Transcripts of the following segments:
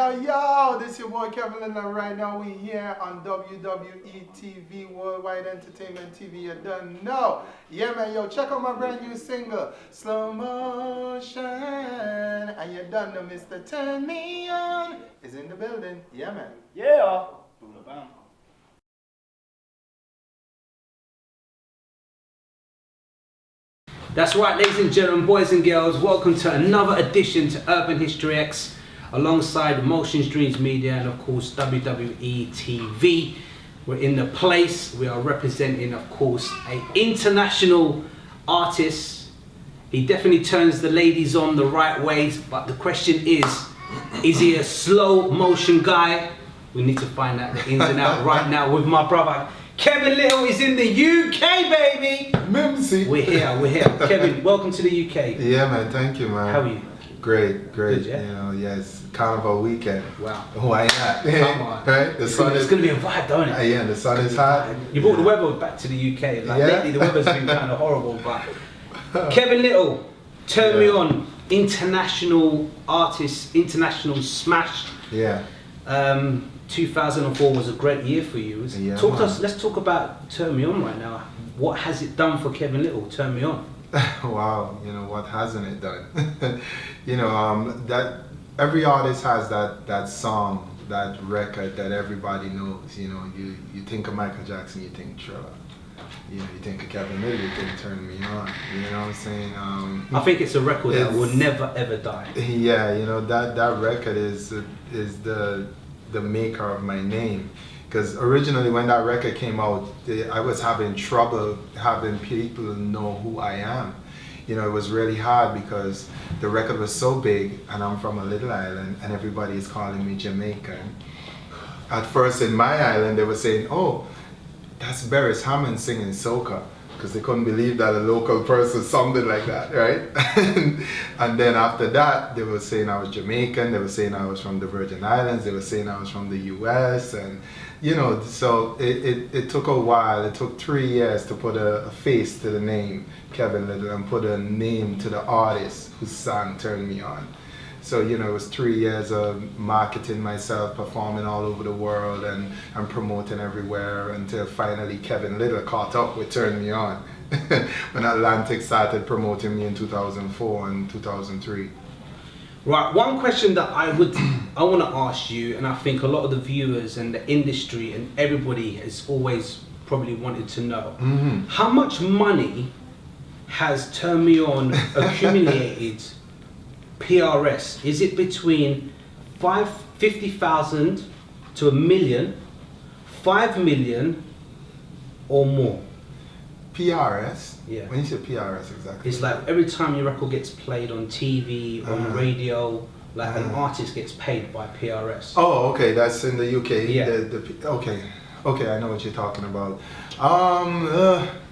Yo, this is your boy Kevin Lyttle. Right now we here on WWETV, Worldwide Entertainment TV. You don't know. Yeah, man, yo, check out my brand new single, Slow Motion. And you don't know, Mr. Turn Me On is in the building. Yeah, man. Yeah. Boom, bam. That's right, ladies and gentlemen, boys and girls, welcome to another edition to Urban History X alongside Motion Streams Media and of course WWETV. We're in the place, we are representing of course an international artist. He definitely turns the ladies on the right ways, but the question is he a slow motion guy? We need to find out the ins and outs right now with my brother. Kevin Lyttle is in the UK, baby! Mimsy. We're here. Kevin, welcome to the UK. Yeah, man, thank you, man. How are you? Great. Good, yeah? You know, yes, Carnival weekend. Wow. Why not? Come on. Right? It's going to be a vibe, don't it? Yeah, the sun is hot. You brought the weather back to the UK. Lately the weather's been kind of horrible, but Kevin Lyttle, Turn Me On, international artist, international smash. Yeah. 2004 was a great year for you. Let's talk about Turn Me On right now. What has it done for Kevin Lyttle, Turn Me On? Wow, you know, what hasn't it done? You know, that every artist has that song, that record that everybody knows. You know, you think of Michael Jackson, you think Thriller. You know, you think of Kevin Lyttle, you think Turn Me On. You know what I'm saying? I think it's a record that will never ever die. Yeah, you know, that record is the maker of my name. Because originally when that record came out, I was having trouble having people know who I am. You know, it was really hard because the record was so big and I'm from a little island and everybody is calling me Jamaican. At first in my island they were saying, oh, that's Beres Hammond singing Soca. Because they couldn't believe that a local person sounded like that, right? And then after that, they were saying I was Jamaican, they were saying I was from the Virgin Islands, they were saying I was from the US, and you know, so it took a while. It took 3 years to put a face to the name Kevin Lyttle and put a name to the artist whose song Turned Me On. So, you know, it was 3 years of marketing myself, performing all over the world and promoting everywhere until finally Kevin Lyttle caught up with Turn Me On when Atlantic started promoting me in 2004 and 2003. Right, one question that I want to ask you, and I think a lot of the viewers and the industry and everybody has always probably wanted to know, how much money has Turn Me On accumulated PRS? Is it between 50,000 to 1 million, 5 million or more? PRS? Yeah. When you say PRS exactly? It's like every time your record gets played on TV, on radio, like an artist gets paid by PRS. Oh, okay, that's in the UK. Yeah. Okay, I know what you're talking about.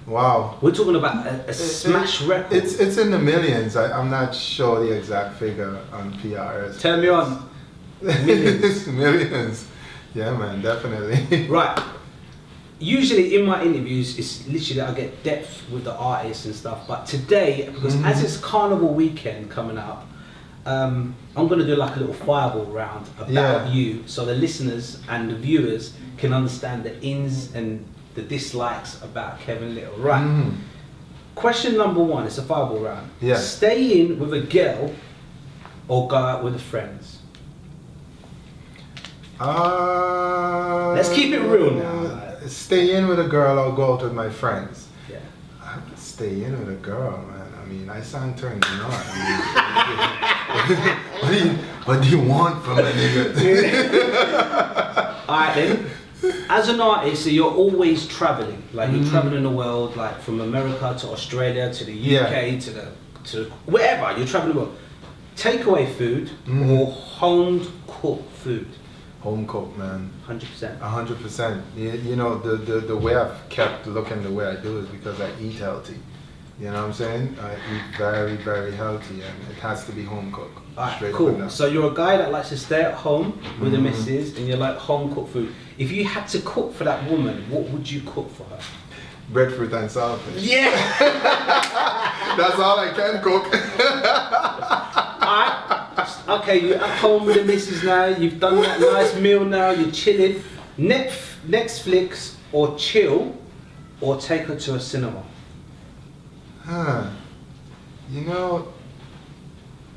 Wow. We're talking about a smash record. It's in the millions. I'm not sure the exact figure on PRS. Turn Me On. Millions. Millions. Yeah, man, definitely. Right. Usually in my interviews, it's literally I get depth with the artists and stuff. But today, because as it's Carnival weekend coming up, I'm going to do like a little fireball round about you, so the listeners and the viewers can understand the ins and the dislikes about Kevin Lyttle. Right. Question number one, it's a fireball round. Yeah. Stay in with a girl or go out with friends? Let's keep it real now. Stay in with a girl or go out with my friends? Yeah. I would stay in with a girl, man. I mean, I sound Turn Me On. I mean, what do you want from a nigga? Alright then. As an artist, so you're always traveling. Like you're traveling the world, like from America to Australia to the UK to wherever you're traveling the world. Takeaway food or home cooked food? Home cooked, man. 100%. 100%. You know, the way I've kept looking the way I do is because I eat healthy. You know what I'm saying? I eat very, very healthy, and it has to be home cooked. Alright, cool. So you're a guy that likes to stay at home with the missus, and you like home cooked food. If you had to cook for that woman, what would you cook for her? Breadfruit and saltfish. Yeah! That's all I can cook. Alright, Okay, you're at home with the missus now. You've done that nice meal now. You're chilling. Netflix or chill, or take her to a cinema. Huh. You know,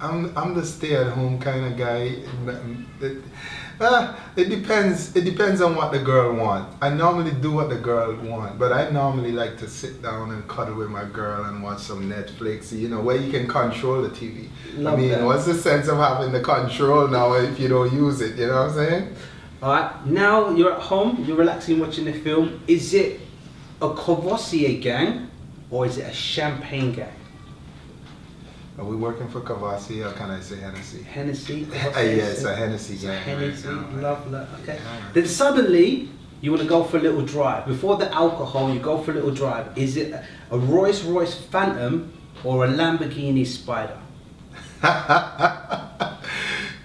I'm the stay-at-home kind of guy. It depends on what the girl wants. I normally do what the girl wants, but I normally like to sit down and cuddle with my girl and watch some Netflix, you know, where you can control the TV. Love that. What's the sense of having the control now if you don't use it, you know what I'm saying? Alright, now you're at home, you're relaxing watching the film. Is it a Courvoisier gang or is it a champagne gang? Are we working for Kavasi or can I say Hennessy? Hennessy? Yes, a Hennessy gang. Hennessy, right now. love, okay. Yeah. Then suddenly, you want to go for a little drive. Before the alcohol, you go for a little drive. Is it a Rolls Royce Phantom or a Lamborghini Spider?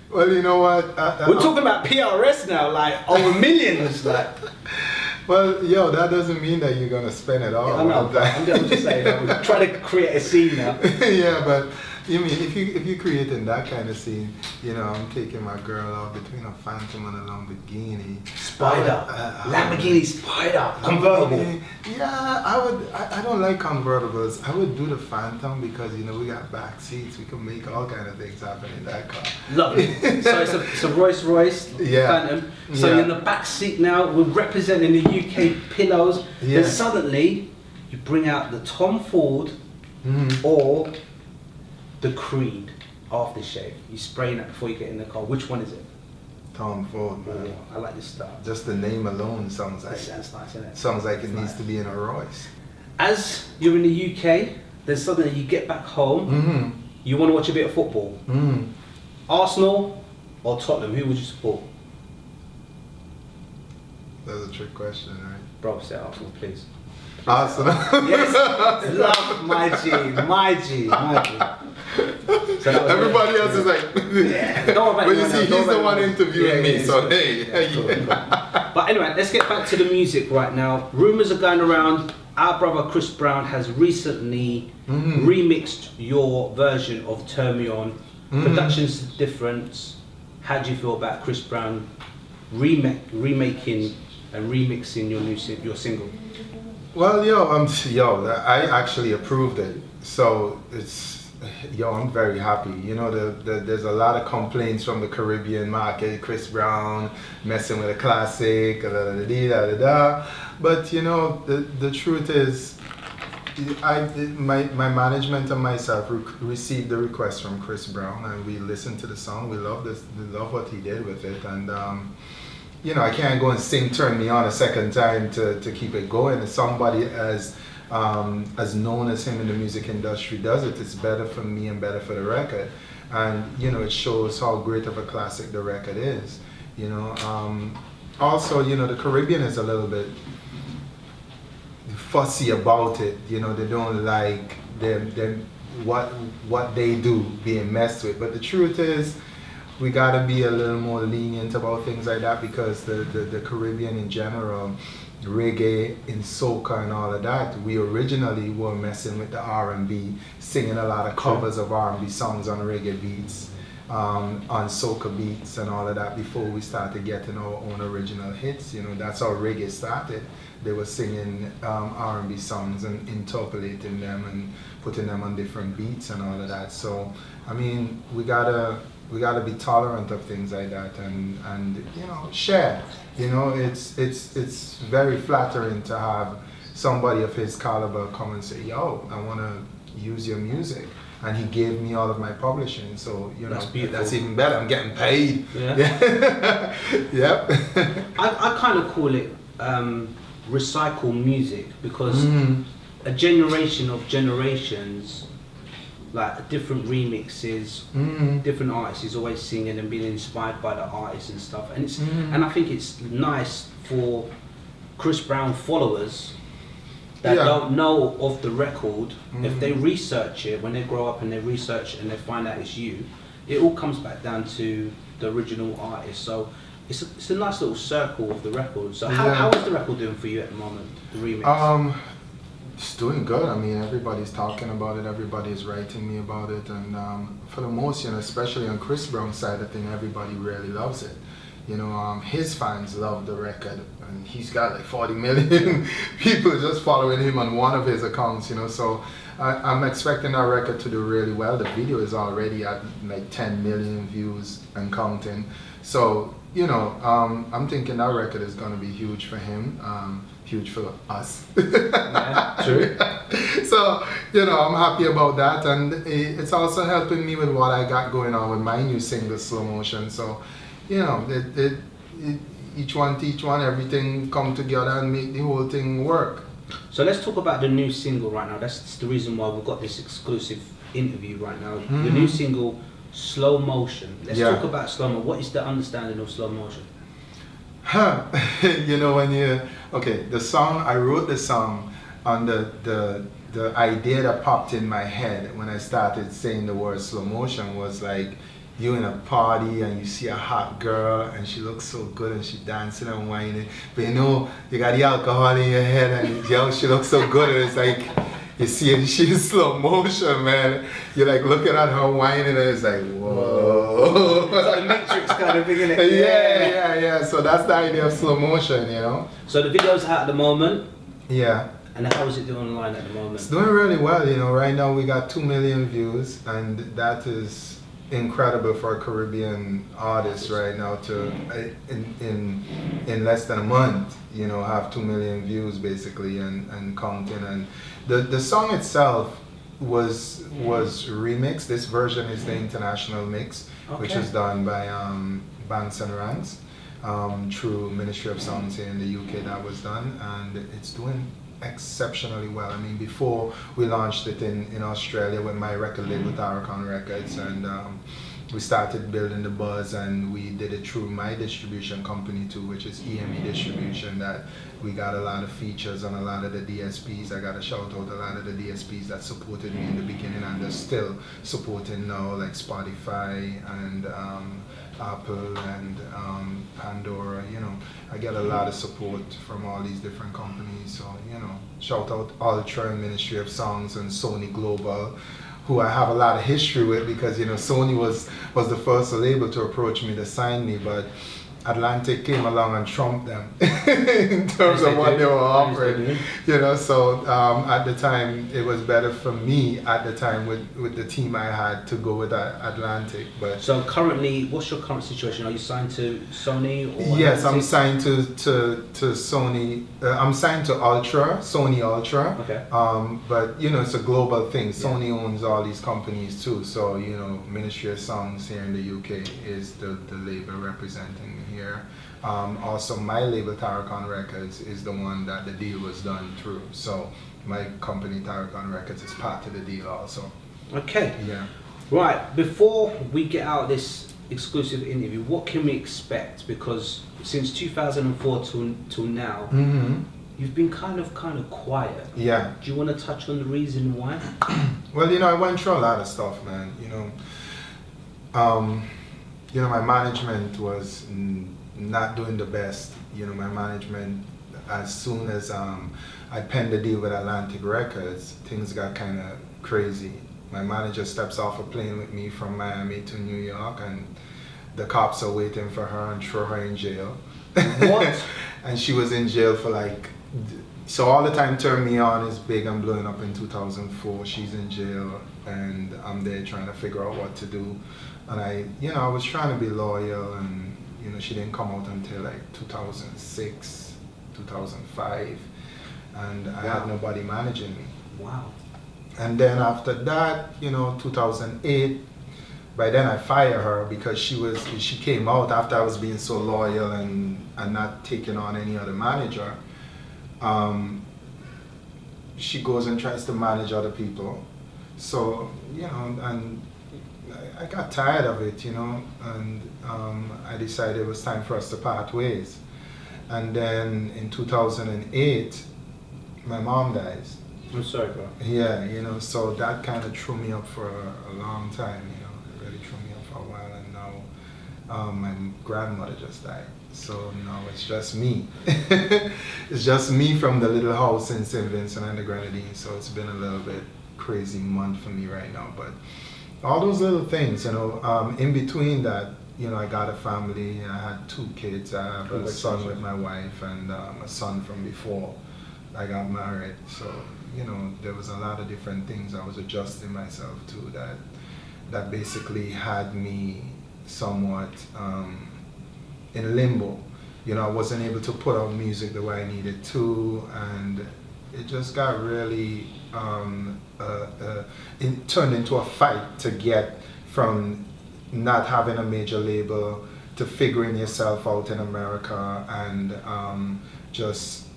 Well, you know what? We're talking about PRS now, like over millions, like. Well, yo, that doesn't mean that you're gonna spend it all. I know, but I'm just saying, I'm trying to create a scene now. Yeah, but you mean if you're creating that kind of scene, you know, I'm taking my girl out between a Phantom and a Lamborghini. Spider, Lamborghini Spider, convertible. Yeah, I would. I don't like convertibles. I would do the Phantom because you know we got back seats. We can make all kind of things happen in that car. Lovely. So it's a Rolls Royce Phantom. So Yeah. you're in the back seat now. We're representing the UK pillows. Yeah. Then suddenly you bring out the Tom Ford Mhm. or the Creed aftershave. You spraying that before you get in the car. Which one is it? Tom Ford, man. I like this style. Just the name alone sounds That like sounds nice, isn't it? it needs to be in a Royce. As you're in the UK, then suddenly you get back home. Mm-hmm. You want to watch a bit of football. Mm. Arsenal or Tottenham? Who would you support? That's a trick question, right? Bro, say Arsenal, please. Arsenal. Yes, love my G. So that was Everybody it. else is like, Yeah, don't worry about but you anyone see, else, he's don't the worry one about- interviewing me, so hey. Cool. But anyway, let's get back to the music right now. Rumors are going around. Our brother Chris Brown has recently remixed your version of Turn Me On. Production's different. How do you feel about Chris Brown remaking and remixing your single? Well, I actually approved it, so I'm very happy. You know, there's a lot of complaints from the Caribbean market, Chris Brown messing with a classic, but you know, the truth is, my management and myself received the request from Chris Brown, and we listened to the song. We love what he did with it, and you know, I can't go and sing "Turn Me On" a second time to keep it going. If somebody as known as him in the music industry does it, it's better for me and better for the record. And you know, it shows how great of a classic the record is. You know, also, you know, the Caribbean is a little bit fussy about it. You know, they don't like them what they do being messed with. But the truth is, we gotta be a little more lenient about things like that because the Caribbean in general, reggae, in Soca and all of that, we originally were messing with the R&B, singing a lot of covers of R&B songs on reggae beats, on Soca beats and all of that before we started getting our own original hits. You know, that's how reggae started. They were singing R&B songs and interpolating them and putting them on different beats and all of that. So, I mean, we gotta be tolerant of things like that and you know, share. You know, it's very flattering to have somebody of his caliber come and say, yo, I want to use your music. And he gave me all of my publishing, so you know, that's even better. I'm getting paid. Yeah. Yep. I kind of call it recycle music because a generation of generations, like different remixes, different artists is always singing and being inspired by the artists and stuff, and it's and I think it's nice for Chris Brown followers that don't know of the record. If they research it when they grow up and they research it and they find out it's you, it all comes back down to the original artist. So it's a nice little circle of the record. So how is the record doing for you at the moment, the remix? It's doing good. I mean, everybody's talking about it. Everybody's writing me about it, and for the most, especially on Chris Brown's side, I think everybody really loves it. His fans love the record, and he's got like 40 million people just following him on one of his accounts. So I'm expecting that record to do really well. The video is already at like 10 million views and counting. So I'm thinking that record is going to be huge for him. Huge for us. Yeah, true. So, I'm happy about that, and it's also helping me with what I got going on with my new single, Slow Motion. So, each one, everything come together and make the whole thing work. So let's talk about the new single right now. That's the reason why we've got this exclusive interview right now. The new single, Slow Motion. Let's talk about slow motion. What is the understanding of slow motion? The song, I wrote the song on the idea that popped in my head when I started saying the word slow motion was like, you in a party and you see a hot girl and she looks so good and she dancing and whining, but you got the alcohol in your head and she looks so good, and it's like, you see it, she's slow motion, man. You're like looking at her whining and it's like, whoa. It's like a Matrix kind of thing, isn't it? Yeah. So that's the idea of slow motion, So the video's out at the moment. Yeah. And how is it doing online at the moment? It's doing really well, Right now we got 2 million views, and that is incredible for a Caribbean artist right now to in less than a month, have 2 million views basically and counting. And the song itself was remixed. This version is the international mix, which is done by Banks and Ranks through Ministry of Sounds here in the UK. That was done, and it's doing exceptionally well. I mean, before we launched it in Australia with my record label Tarragon Records, and we started building the buzz, and we did it through my distribution company too, which is EME Distribution, that we got a lot of features on a lot of the DSPs. I got to shout out a lot of the DSPs that supported me in the beginning and they're still supporting now, like Spotify and Apple and Pandora. I get a lot of support from all these different companies. So, shout out Ultra and Ministry of Songs and Sony Global, who I have a lot of history with, because Sony was the first label to approach me to sign me, but Atlantic came along and trumped them in terms of what they were offering. So at the time it was better for me at the time with the team I had to go with Atlantic. But so currently, what's your current situation? Are you signed to Sony? Or yes, I'm signed to Sony. I'm signed to Sony Ultra. Okay. But it's a global thing. Sony owns all these companies too. So Ministry of Songs here in the UK is the label representing me here. Also, my label Tarragon Records is the one that the deal was done through. So my company Tarragon Records is part of the deal also. Okay. Yeah. Right. Before we get out this exclusive interview, what can we expect? Because since 2004 till now, you've been kind of quiet. Yeah. Do you want to touch on the reason why? Well, I went through a lot of stuff, man. My management was not doing the best. My management, as soon as I penned the deal with Atlantic Records, things got kind of crazy. My manager steps off a plane with me from Miami to New York, and the cops are waiting for her and throw her in jail. What? And she was in jail for so all the time Turn Me On is big and blowing up in 2004. She's in jail, and I'm there trying to figure out what to do. And I was trying to be loyal, and she didn't come out until 2006, 2005, and I had nobody managing me. Wow. And then after that, 2008, by then I fired her because she came out after I was being so loyal and not taking on any other manager. She goes and tries to manage other people. So, and I got tired of it, and I decided it was time for us to part ways. And then in 2008, my mom dies. I'm sorry, bro. Yeah, so that kind of threw me up for a long time, it really threw me up for a while. And my grandmother just died. So now it's just me. It's just me from the little house in St. Vincent and the Grenadines. So it's been a little bit crazy month for me right now. But all those little things, you know, in between that, you know, I got a family. I had 2 kids. I have a son with my wife and a son from before I got married. So, you know, there was a lot of different things I was adjusting myself to that basically had me somewhat in limbo. You know, I wasn't able to put out music the way I needed to, and it just got really it turned into a fight to get from not having a major label to figuring yourself out in America and just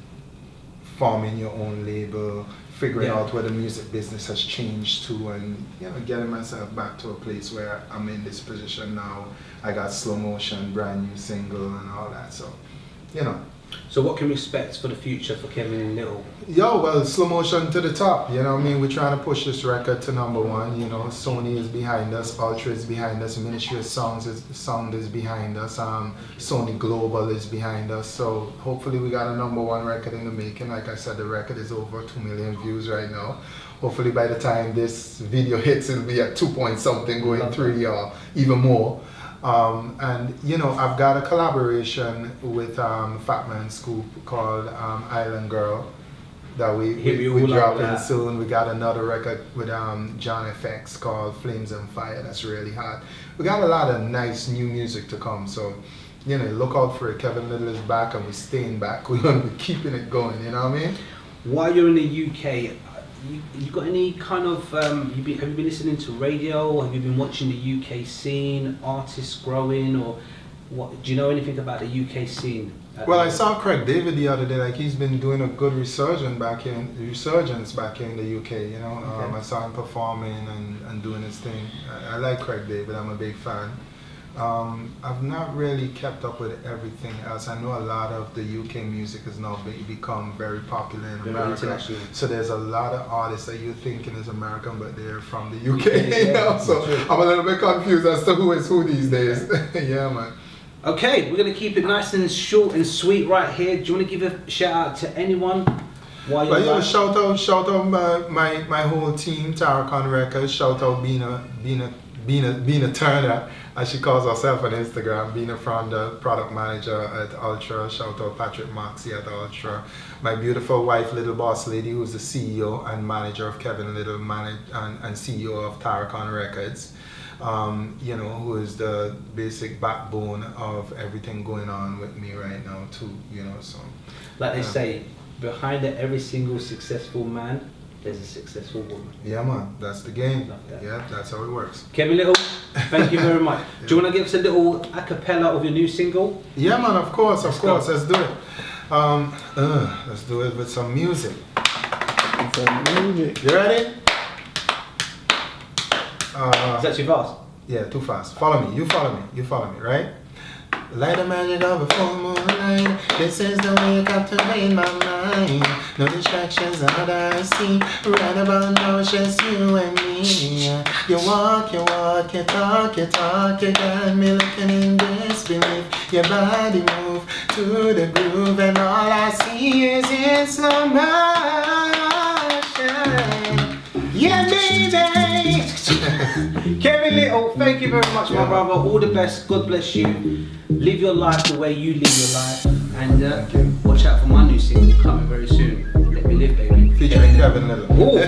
forming your own label, figuring out where the music business has changed to, and you know, getting myself back to a place where I'm in this position now. I got Slow Motion, brand new single and all that, so you know. So what can we expect for the future for Kevin Lyttle? Yo, well, Slow Motion to the top, you know what I mean? We're trying to push this record to #1, you know. Sony is behind us, Ultra is behind us, Ministry of Sound is behind us, Sony Global is behind us, so hopefully we got a #1 record in the making. Like I said, the record is over 2 million views right now. Hopefully by the time this video hits, it'll be at 2 point something, going 3 or even more. And you know, I've got a collaboration with Fat Man Scoop called Island Girl that we're dropping soon. We got another record with John FX called Flames and Fire that's really hot. We got a lot of nice new music to come, so you know, look out for it. Kevin Lyttle is back and we're staying back. We're going to be keeping it going, you know what I mean? While you're in the UK, you got any kind of, have you been listening to radio? Have you been watching the UK scene, artists growing, or what? Do you know anything about the UK scene? Well, I saw Craig David the other day, like he's been doing a good resurgence back in the UK, you know. I saw him performing and doing his thing. I like Craig David, I'm a big fan. I've not really kept up with everything else. I know a lot of the UK music has now become very popular in America. So there's a lot of artists that you're thinking is American, but they're from the UK. You know? So I'm a little bit confused as to who is who these days. Yeah, man. Okay, we're going to keep it nice and short and sweet right here. Do you want to give a shout out to anyone? While you're shout out my whole team, Taracon Records. Shout out Bina Turner, as she calls herself on Instagram. Bina from the product manager at Ultra. Shout out Patrick Moxie at Ultra. My beautiful wife, Little Boss Lady, who's the CEO and manager of Kevin Lyttle, and CEO of Taracon Records. You know, who is the basic backbone of everything going on with me right now too, you know, so. Like they say, behind every single successful man, there's a successful woman. Yeah, man, that's the game. Love that. Yeah, that's how it works. Kevin Lyttle, thank you very much. Do you want to give us a little a cappella of your new single? Yeah, man, of course, let's do it. Let's do it with some music. You ready? Is that too fast? Yeah, too fast. Follow me, you follow me, right? Light the magic of a full moonlight. This is the way you captivate my mind. No distractions that I see. Right about now it's just you and me. You walk, you talk, you got me looking in disbelief. Your body move to the groove, and all I see is in slow motion. Yeah, baby. Kevin Lyttle, thank you very much, my brother. All the best. God bless you. Live your life the way you live your life, and watch out for my new single coming very soon. Let Me Live, baby. Featuring Kevin Lyttle. Oh,